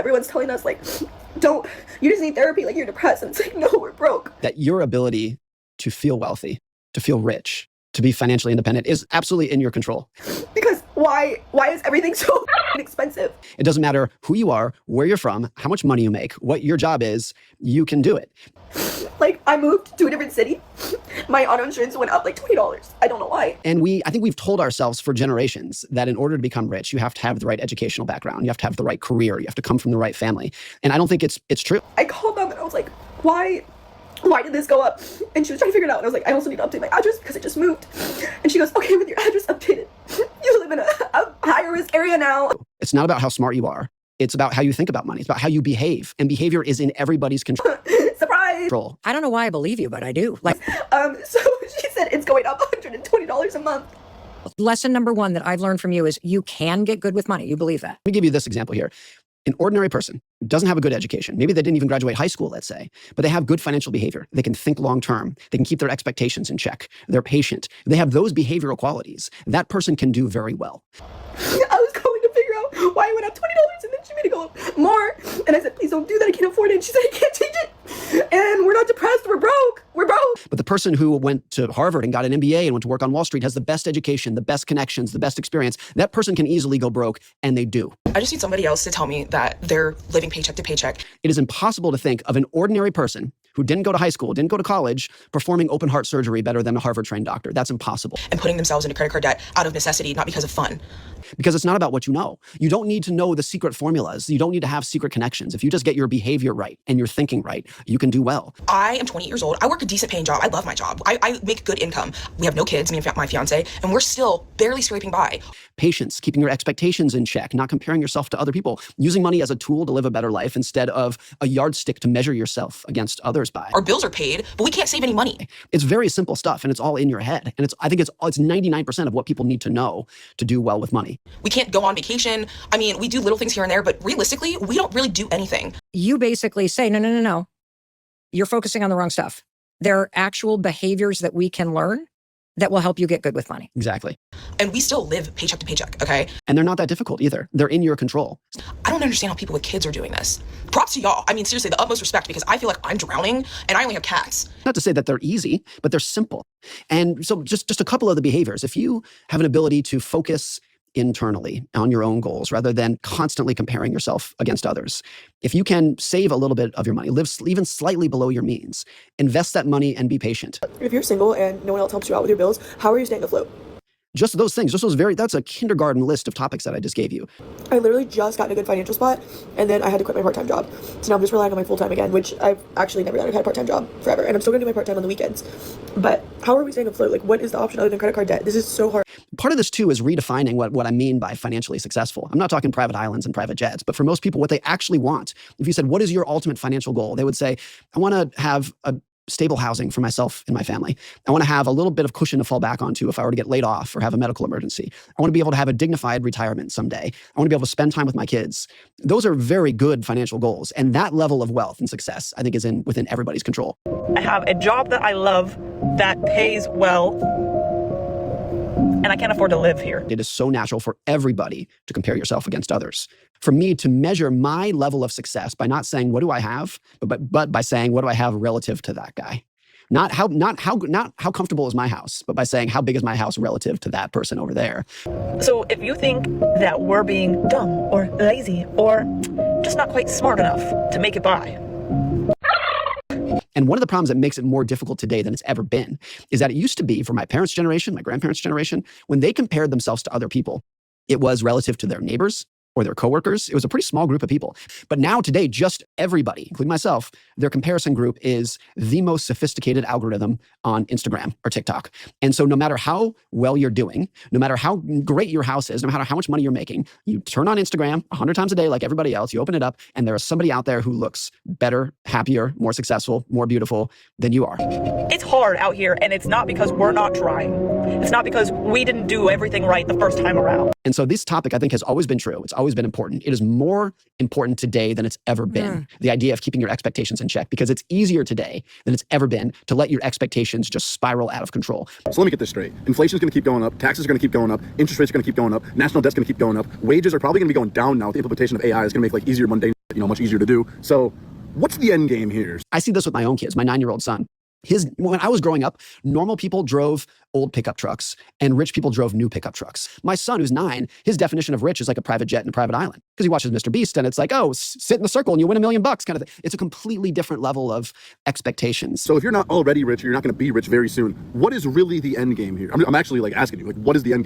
everyone's telling us, like, don't, you just need therapy, like, you're depressed. And it's like, no, we're broke. That your ability to feel wealthy, to feel rich, to be financially independent is absolutely in your control. Because why is everything so expensive? It doesn't matter who you are, where you're from, how much money you make, what your job is, you can do it. Like, I moved to a different city. My auto insurance went up like $20. I don't know why. And I think we've told ourselves for generations that in order to become rich, you have to have the right educational background. You have to have the right career. You have to come from the right family. And I don't think it's true. I called them and I was like, why did this go up? And she was trying to figure it out. And I was like, I also need to update my address because I just moved. And she goes, okay, with your address updated, you live in a higher risk area now. It's not about how smart you are. It's about how you think about money. It's about how you behave. And behavior is in everybody's control. Surprise! I don't know why I believe you, but I do. Like, so she said it's going up $120 a month. lesson number one that I've learned from you is you can get good with money. You believe that. Let me give you this example here. An ordinary person who doesn't have a good education, maybe they didn't even graduate high school, let's say, but they have good financial behavior. They can think long term. They can keep their expectations in check. They're patient. They have those behavioral qualities. That person can do very well. I was calling to figure out why it went up $20 and then she made it go up more. And I said, please don't do that. I can't afford it. And she said, I can't change it. And we're not depressed. We're broke. We're broke. But the person who went to Harvard and got an MBA and went to work on Wall Street has the best education, the best connections, the best experience. That person can easily go broke, and they do. I just need somebody else to tell me that they're living paycheck to paycheck. It is impossible to think of an ordinary person who didn't go to high school, didn't go to college, performing open heart surgery better than a Harvard-trained doctor. That's impossible. And putting themselves into credit card debt out of necessity, not because of fun. Because it's not about what you know. You don't need to know the secret formulas. You don't need to have secret connections. If you just get your behavior right and your thinking right, you can do well. I am 28 years old. I work a decent paying job. I love my job. I make good income. We have no kids, me and my fiance, and we're still barely scraping by. Patience, keeping your expectations in check, not comparing yourself to other people, using money as a tool to live a better life instead of a yardstick to measure yourself against others by. Our bills are paid, but we can't save any money. It's very simple stuff, and it's all in your head. And I think it's 99% of what people need to know to do well with money. We can't go on vacation. I mean, we do little things here and there, but realistically, we don't really do anything. You basically say, no. You're focusing on the wrong stuff. There are actual behaviors that we can learn that will help you get good with money. Exactly. And we still live paycheck to paycheck, okay? And they're not that difficult either. They're in your control. I don't understand how people with kids are doing this. Props to y'all. I mean, seriously, the utmost respect, because I feel like I'm drowning and I only have cats. Not to say that they're easy, but they're simple. And so just a couple of the behaviors. If you have an ability to focus internally on your own goals rather than constantly comparing yourself against others. If you can save a little bit of your money, live even slightly below your means, invest that money and be patient. If you're single and no one else helps you out with your bills, how are you staying afloat? Just those things, that's a kindergarten list of topics that I just gave you. I literally just got in a good financial spot, and then I had to quit my part-time job. So now I'm just relying on my full-time again, which I've actually never done. I've had a part-time job forever, and I'm still gonna do my part-time on the weekends. But how are we staying afloat? Like, what is the option other than credit card debt? This is so hard. Part of this too is redefining what I mean by financially successful. I'm not talking private islands and private jets, but for most people, what they actually want. If you said, what is your ultimate financial goal? They would say, I want to have a stable housing for myself and my family. I want to have a little bit of cushion to fall back onto if I were to get laid off or have a medical emergency. I want to be able to have a dignified retirement someday. I want to be able to spend time with my kids. Those are very good financial goals. And that level of wealth and success, I think, is within everybody's control. I have a job that I love that pays well, and I can't afford to live here. It is so natural for everybody to compare yourself against others. For me to measure my level of success by not saying, what do I have, but by saying, what do I have relative to that guy? Not how comfortable is my house, but by saying, how big is my house relative to that person over there? So if you think that we're being dumb or lazy or just not quite smart enough to make it by. And one of the problems that makes it more difficult today than it's ever been is that it used to be for my parents' generation, my grandparents' generation, when they compared themselves to other people, it was relative to their neighbors or their coworkers. It was a pretty small group of people. But now today, just everybody, including myself, their comparison group is the most sophisticated algorithm on Instagram or TikTok. And so no matter how well you're doing, no matter how great your house is, no matter how much money you're making, you turn on Instagram 100 times a day like everybody else, you open it up, and there is somebody out there who looks better, happier, more successful, more beautiful than you are. It's hard out here, and it's not because we're not trying. It's not because we didn't do everything right the first time around. And so this topic, I think, has always been true. It's always been important. It is more important today than it's ever been. The idea of keeping your expectations in check, because it's easier today than it's ever been to let your expectations just spiral out of control. So let me get this straight. Inflation is going to keep going up. Taxes are going to keep going up. Interest rates are going to keep going up. National debt's going to keep going up. Wages are probably going to be going down now with the implementation of AI. It's going to make easier, mundane. much easier to do. So what's the end game here? I see this with my own kids, my 9-year-old son. When I was growing up, normal people drove old pickup trucks and rich people drove new pickup trucks. My son, who's 9, his definition of rich is like a private jet and a private island because he watches Mr. Beast and it's like, oh, sit in the circle and you win $1 million kind of thing. It's a completely different level of expectations. So if you're not already rich, you're not going to be rich very soon. What is really the end game here? I'm actually like asking you, like, what is the end game?